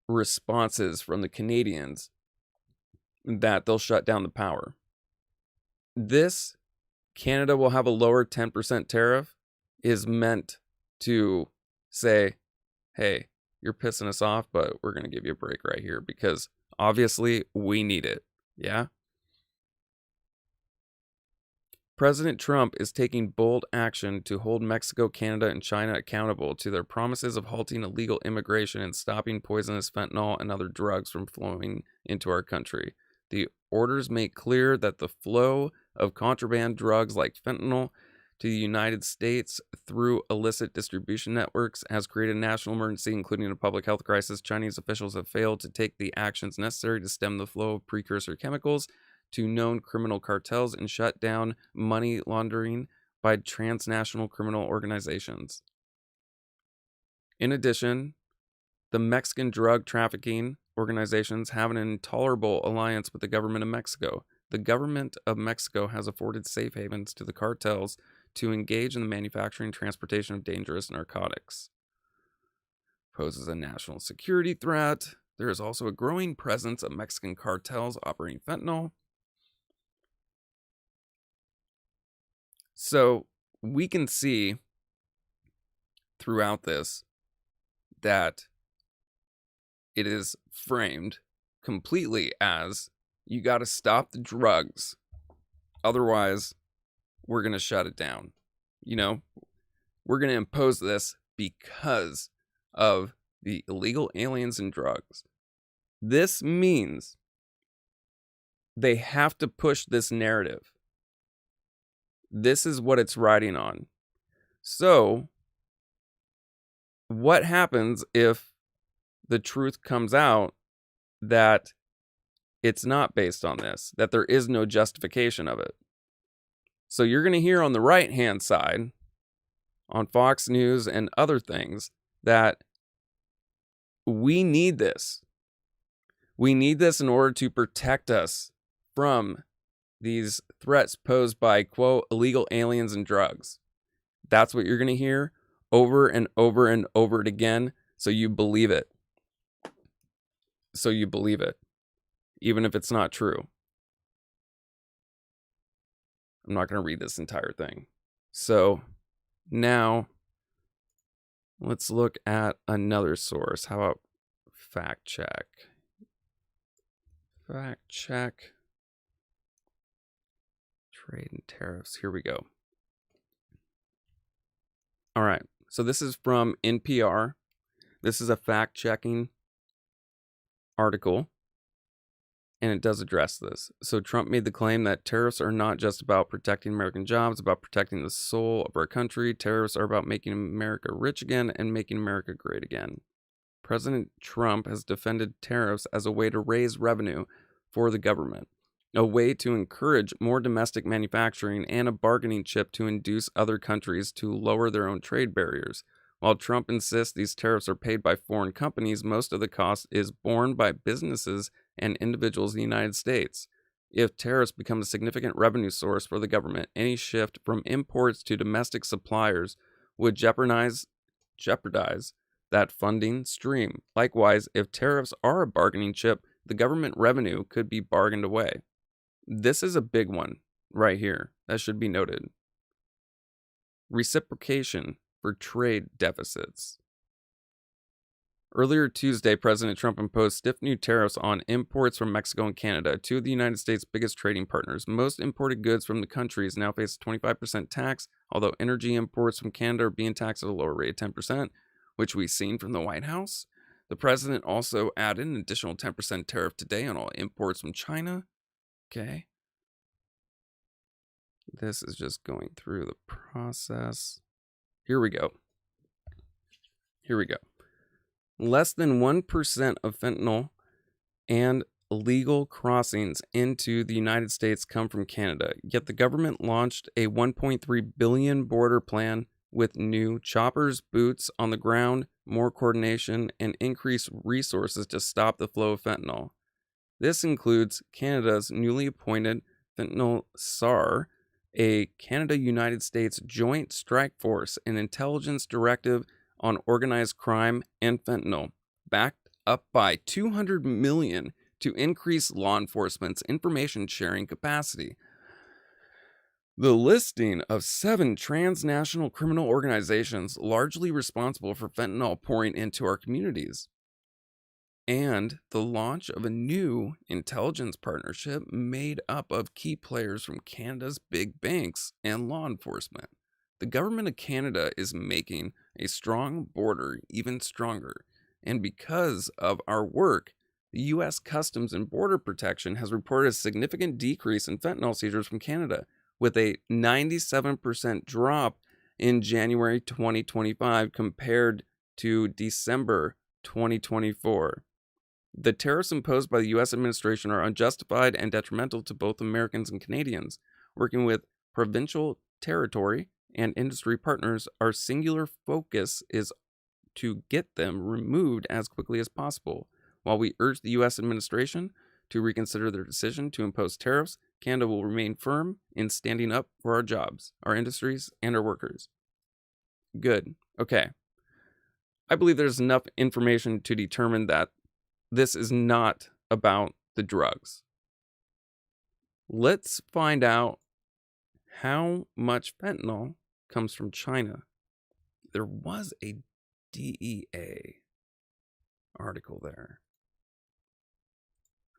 [SPEAKER 1] responses from the Canadians that they'll shut down the power. This, Canada will have a lower 10% tariff, is meant to say, hey, you're pissing us off, but we're going to give you a break right here because obviously we need it. Yeah? President Trump is taking bold action to hold Mexico, Canada, and China accountable to their promises of halting illegal immigration and stopping poisonous fentanyl and other drugs from flowing into our country. The orders make clear that the flow of contraband drugs like fentanyl to the United States through illicit distribution networks has created a national emergency, including a public health crisis. Chinese officials have failed to take the actions necessary to stem the flow of precursor chemicals to known criminal cartels and shut down money laundering by transnational criminal organizations. In addition, the Mexican drug trafficking organizations have an intolerable alliance with the government of Mexico. The government of Mexico has afforded safe havens to the cartels to engage in the manufacturing and transportation of dangerous narcotics. Poses a national security threat. There is also a growing presence of Mexican cartels operating fentanyl. So we can see throughout this that it is framed completely as you got to stop the drugs. Otherwise, we're going to shut it down. You know, we're going to impose this because of the illegal aliens and drugs. This means they have to push this narrative. This is what it's riding on. So, what happens if the truth comes out that it's not based on this, that there is no justification of it? So you're going to hear on the right-hand side, on Fox News and other things, that we need this. We need this in order to protect us from these threats posed by, quote, illegal aliens and drugs. That's what you're going to hear over and over and over again, so you believe it. So you believe it, even if it's not true. I'm not going to read this entire thing. So now let's look at another source. How about Factcheck? Factcheck. Trade and tariffs. Here we go. All right. So this is from NPR. This is a fact-checking article, and it does address this. So Trump made the claim that tariffs are not just about protecting American jobs, about protecting the soul of our country. Tariffs are about making America rich again and making America great again. President Trump has defended tariffs as a way to raise revenue for the government, a way to encourage more domestic manufacturing, and a bargaining chip to induce other countries to lower their own trade barriers. While Trump insists these tariffs are paid by foreign companies, most of the cost is borne by businesses and individuals in the United States. If tariffs become a significant revenue source for the government, any shift from imports to domestic suppliers would jeopardize that funding stream. Likewise, if tariffs are a bargaining chip, the government revenue could be bargained away. This is a big one right here that should be noted. Reciprocation for trade deficits. Earlier Tuesday, President Trump imposed stiff new tariffs on imports from Mexico and Canada, two of the United States' biggest trading partners. Most imported goods from the countries now face a 25% tax, although energy imports from Canada are being taxed at a lower rate of 10%, which we've seen from the White House. The president also added an additional 10% tariff today on all imports from China. Okay. This is just going through the process. Here we go. Less than 1% of fentanyl and illegal crossings into the United States come from Canada. Yet the government launched a $1.3 billion border plan with new choppers, boots on the ground, more coordination, and increased resources to stop the flow of fentanyl. This includes Canada's newly appointed Fentanyl SAR, a Canada-United States Joint Strike Force, an intelligence directive on organized crime and fentanyl, backed up by $200 million to increase law enforcement's information sharing capacity. The listing of 7 transnational criminal organizations largely responsible for fentanyl pouring into our communities, and the launch of a new intelligence partnership made up of key players from Canada's big banks and law enforcement. The government of Canada is making a strong border even stronger, and because of our work, the U.S. Customs and Border Protection has reported a significant decrease in fentanyl seizures from Canada, with a 97% drop in January 2025 compared to December 2024. The tariffs imposed by the U.S. administration are unjustified and detrimental to both Americans and Canadians. Working with provincial, territory, and industry partners, our singular focus is to get them removed as quickly as possible. While we urge the U.S. administration to reconsider their decision to impose tariffs, Canada will remain firm in standing up for our jobs, our industries, and our workers. Good. Okay. I believe there's enough information to determine that this is not about the drugs. Let's find out how much fentanyl comes from China. There was a DEA article there.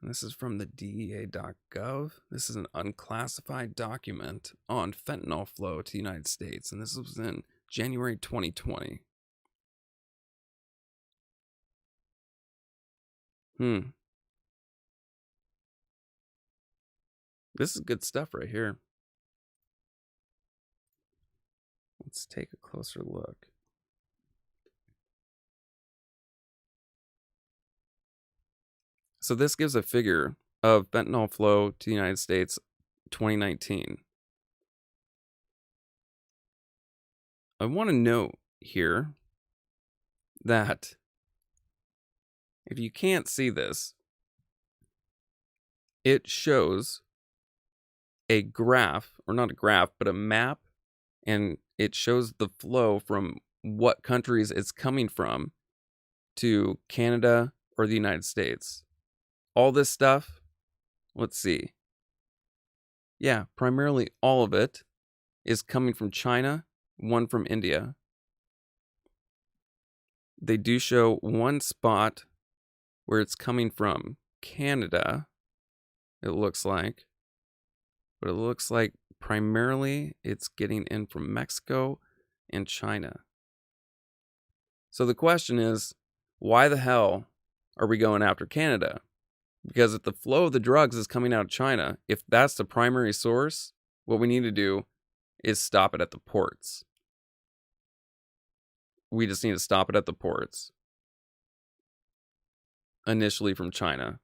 [SPEAKER 1] And this is from the DEA.gov. This is an unclassified document on fentanyl flow to the United States, and this was in January 2020. This is good stuff right here. Let's take a closer look. So this gives a figure of fentanyl flow to the United States 2019. I want to note here that if you can't see this, it shows a graph, or not a graph, but a map, and it shows the flow from what countries it's coming from to Canada or the United States. All this stuff, let's see. Yeah, primarily all of it is coming from China, one from India. They do show one spot where it's coming from Canada, it looks like. But it looks like primarily it's getting in from Mexico and China. So the question is, why the hell are we going after Canada? Because if the flow of the drugs is coming out of China, if that's the primary source, what we need to do is stop it at the ports. We just need to stop it at the ports. Initially from China.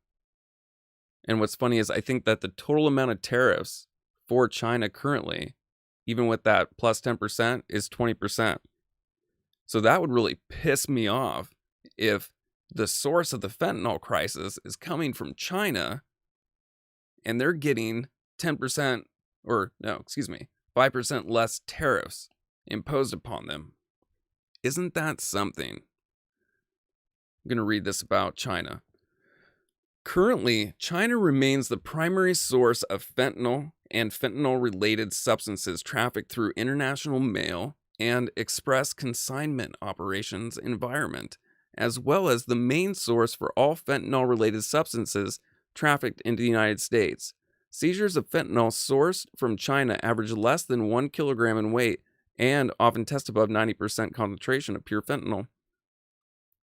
[SPEAKER 1] And what's funny is I think that the total amount of tariffs for China currently, even with that plus 10%, is 20%. So that would really piss me off if the source of the fentanyl crisis is coming from China and they're getting 10% or, no, excuse me, 5% less tariffs imposed upon them. Isn't that something? I'm going to read this about China. Currently, China remains the primary source of fentanyl and fentanyl-related substances trafficked through international mail and express consignment operations environment, as well as the main source for all fentanyl-related substances trafficked into the United States. Seizures of fentanyl sourced from China average less than 1 kilogram in weight and often test above 90% concentration of pure fentanyl.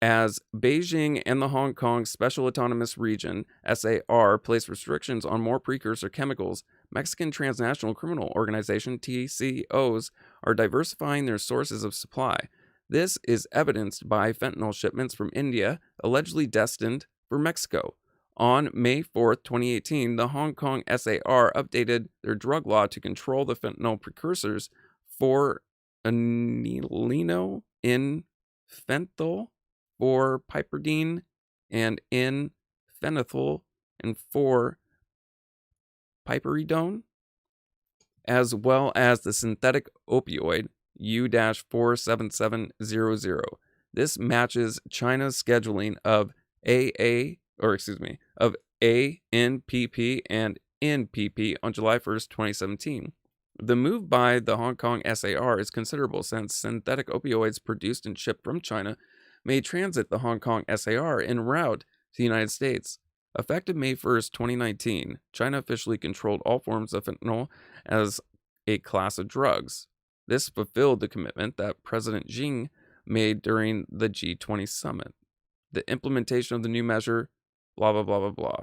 [SPEAKER 1] As Beijing and the Hong Kong Special Autonomous Region, SAR, place restrictions on more precursor chemicals, Mexican Transnational Criminal Organization, TCOs, are diversifying their sources of supply. This is evidenced by fentanyl shipments from India, allegedly destined for Mexico. On May 4, 2018, the Hong Kong SAR updated their drug law to control the fentanyl precursors for anilino in phentyl, for piperidine, and in phenethyl, and for piperidone, as well as the synthetic opioid U-47700. This matches China's scheduling of of ANPP and NPP on July 1st, 2017. The move by the Hong Kong SAR is considerable since synthetic opioids produced and shipped from China may transit the Hong Kong SAR en route to the United States. Effective May 1st, 2019, China officially controlled all forms of fentanyl as a class of drugs. This fulfilled the commitment that President Xi made during the G20 summit. The implementation of the new measure, blah, blah, blah, blah, blah.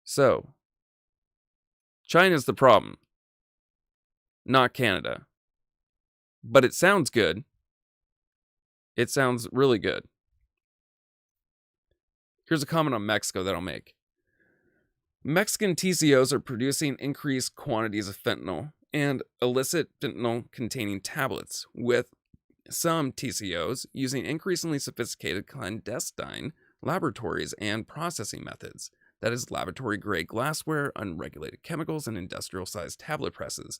[SPEAKER 1] So, China's the problem, not Canada. But it sounds good. It sounds really good. Here's a comment on Mexico that I'll make. Mexican TCOs are producing increased quantities of fentanyl and illicit fentanyl-containing tablets, with some TCOs using increasingly sophisticated clandestine laboratories and processing methods. That is, laboratory-grade glassware, unregulated chemicals, and industrial-sized tablet presses.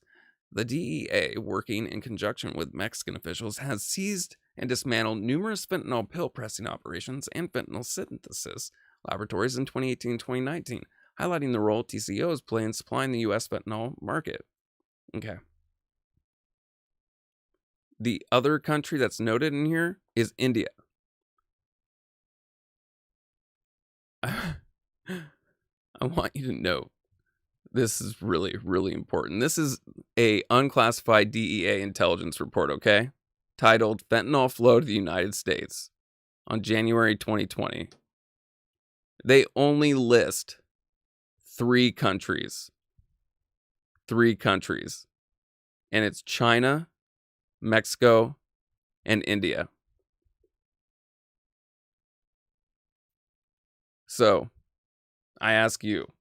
[SPEAKER 1] The DEA, working in conjunction with Mexican officials, has seized and dismantled numerous fentanyl pill pressing operations and fentanyl synthesis laboratories in 2018-2019, highlighting the role TCOs play in supplying the U.S. fentanyl market. Okay. The other country that's noted in here is India. I want you to know, this is really, really important. This is a unclassified DEA intelligence report, okay? Titled Fentanyl Flow to the United States on January 2020. They only list 3 countries. 3 countries. And it's China, Mexico, and India. So, I ask you,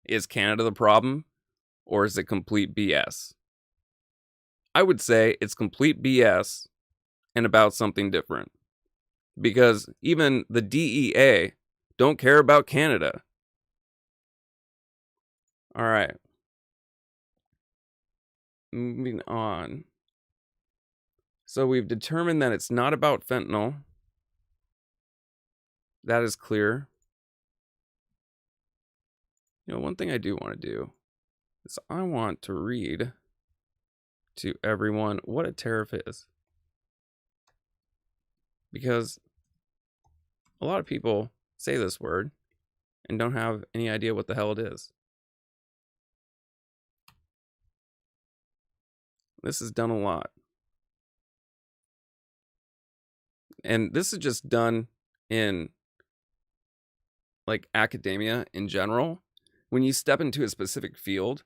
[SPEAKER 1] is Canada the problem, or is it complete BS? I would say it's complete BS and about something different. Because even the DEA don't care about Canada. All right. Moving on. So we've determined that it's not about fentanyl. That is clear. You know, one thing I do want to do is I want to read to everyone what a tariff is. Because a lot of people say this word and don't have any idea what the hell it is. This is done a lot. And this is just done in like academia in general. When you step into a specific field,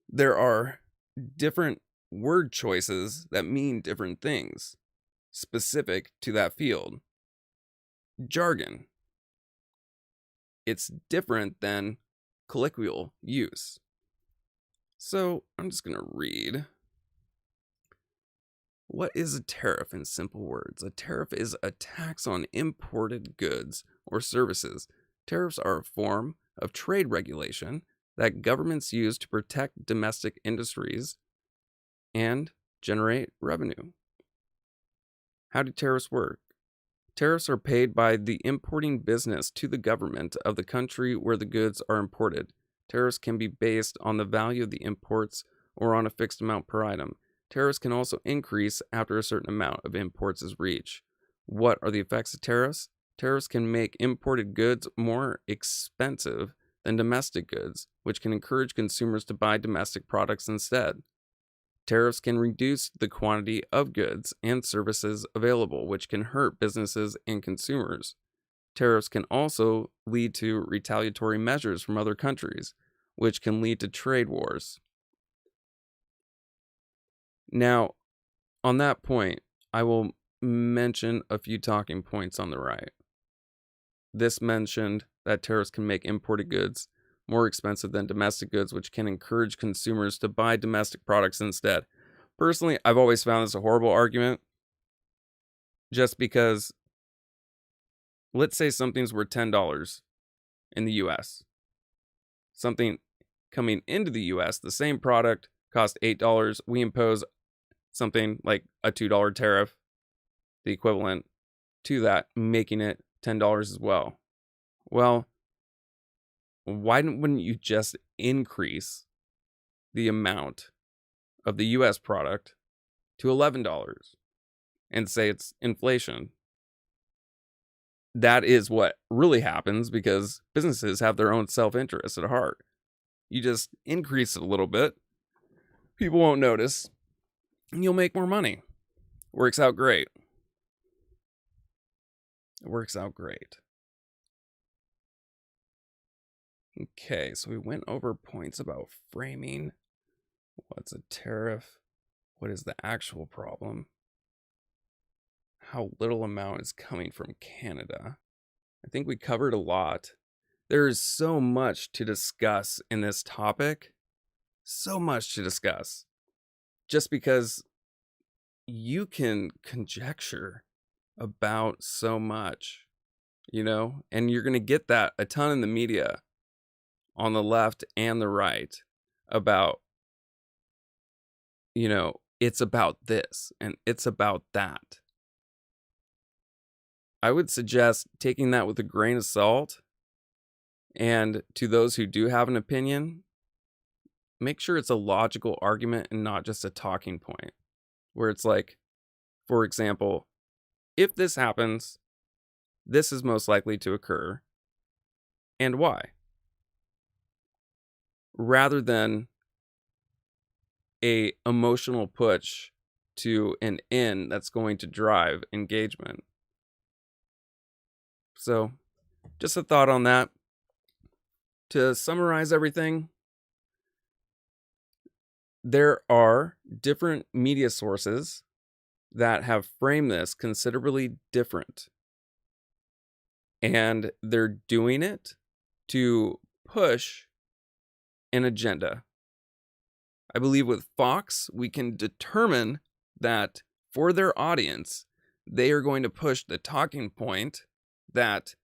[SPEAKER 1] there are different word choices that mean different things specific to that field. Jargon. It's different than colloquial use. So I'm just going to read. What is a tariff in simple words? A tariff is a tax on imported goods or services. Tariffs are a form of trade regulation that governments use to protect domestic industries and generate revenue. How do tariffs work? Tariffs are paid by the importing business to the government of the country where the goods are imported. Tariffs can be based on the value of the imports or on a fixed amount per item. Tariffs can also increase after a certain amount of imports is reached. What are the effects of tariffs? Tariffs can make imported goods more expensive than domestic goods, which can encourage consumers to buy domestic products instead. Tariffs can reduce the quantity of goods and services available, which can hurt businesses and consumers. Tariffs can also lead to retaliatory measures from other countries, which can lead to trade wars. Now, on that point, I will mention a few talking points on the right. This mentioned that tariffs can make imported goods more expensive than domestic goods, which can encourage consumers to buy domestic products instead. Personally, I've always found this a horrible argument, just because, let's say something's worth $10 in the US. Something coming into the US, the same product, cost $8. We impose something like a $2 tariff, the equivalent to that, making it $10 as well. Well, why wouldn't you just increase the amount of the US product to $11 and say it's inflation? That is what really happens, because businesses have their own self-interest at heart. You just increase it a little bit, people won't notice, and you'll make more money. Works out great. It works out great. Okay, so we went over points about framing. What's a tariff? What is the actual problem? How little amount is coming from Canada? I think we covered a lot. There is so much to discuss in this topic. So much to discuss. Just because you can conjecture about so much, and you're going to get that a ton in the media on the left and the right about, it's about this and it's about that. I would suggest taking that with a grain of salt. And to those who do have an opinion, make sure it's a logical argument and not just a talking point. Where it's like, for example, if this happens, this is most likely to occur, and why? Rather than a emotional push to an end that's going to drive engagement. So, just a thought on that. To summarize everything, there are different media sources that have framed this considerably different. And they're doing it to push an agenda. I believe with Fox, we can determine that for their audience, they are going to push the talking point that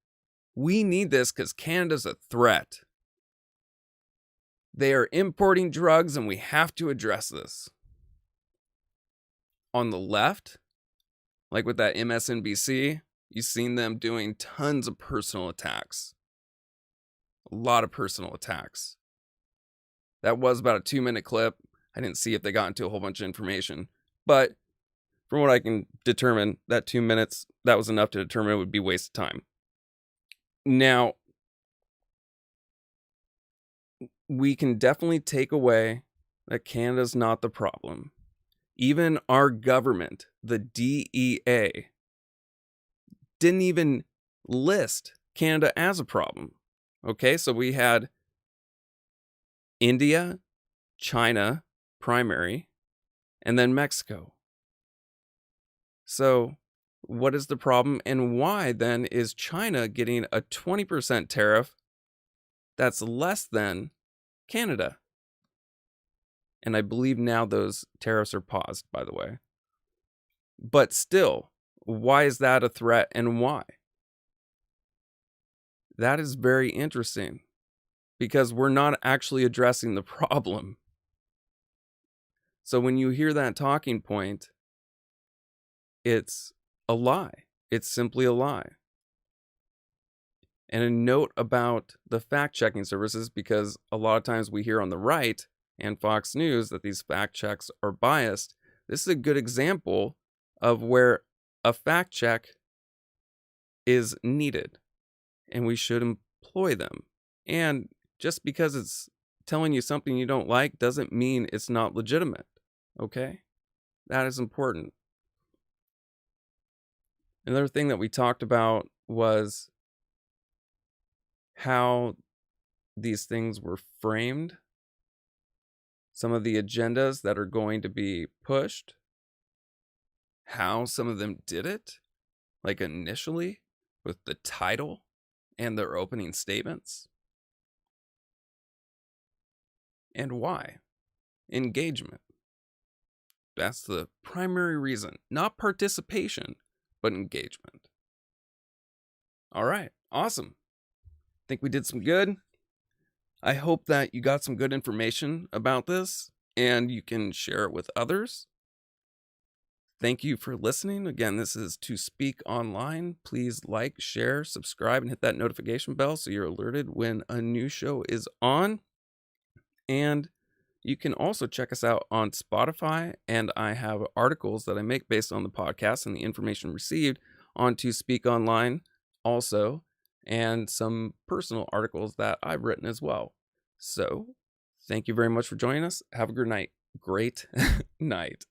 [SPEAKER 1] we need this because Canada's a threat. They are importing drugs and we have to address this. On the left, like with that MSNBC, you've seen them doing tons of personal attacks. A lot of personal attacks. That was about a 2-minute clip. I didn't see if they got into a whole bunch of information. But from what I can determine, that 2 minutes, that was enough to determine it would be a waste of time. Now, we can definitely take away that Canada's not the problem. Even our government, the DEA, didn't even list Canada as a problem. Okay, so we had India, China, primary, and then Mexico. So what is the problem, and why then is China getting a 20% tariff that's less than Canada? And I believe now those tariffs are paused, by the way. But still, why is that a threat, and why? That is very interesting, because we're not actually addressing the problem. So when you hear that talking point, it's a lie. It's simply a lie. And a note about the fact-checking services, because a lot of times we hear on the right and Fox News that these fact checks are biased. This is a good example of where a fact check is needed, and we should employ them. And just because it's telling you something you don't like doesn't mean it's not legitimate. Okay? That is important. Another thing that we talked about was how these things were framed, some of the agendas that are going to be pushed, how some of them did it, like initially with the title and their opening statements, and why. Engagement. That's the primary reason. Not participation, but engagement. All right, awesome. Think we did some good. I hope that you got some good information about this and you can share it with others. Thank you for listening. Again, this is To Speak Online. Please like, share, subscribe, and hit that notification bell so you're alerted when a new show is on. And you can also check us out on Spotify, and I have articles that I make based on the podcast and the information received on To Speak Online also, and some personal articles that I've written as well. So, thank you very much for joining us. Have a great night.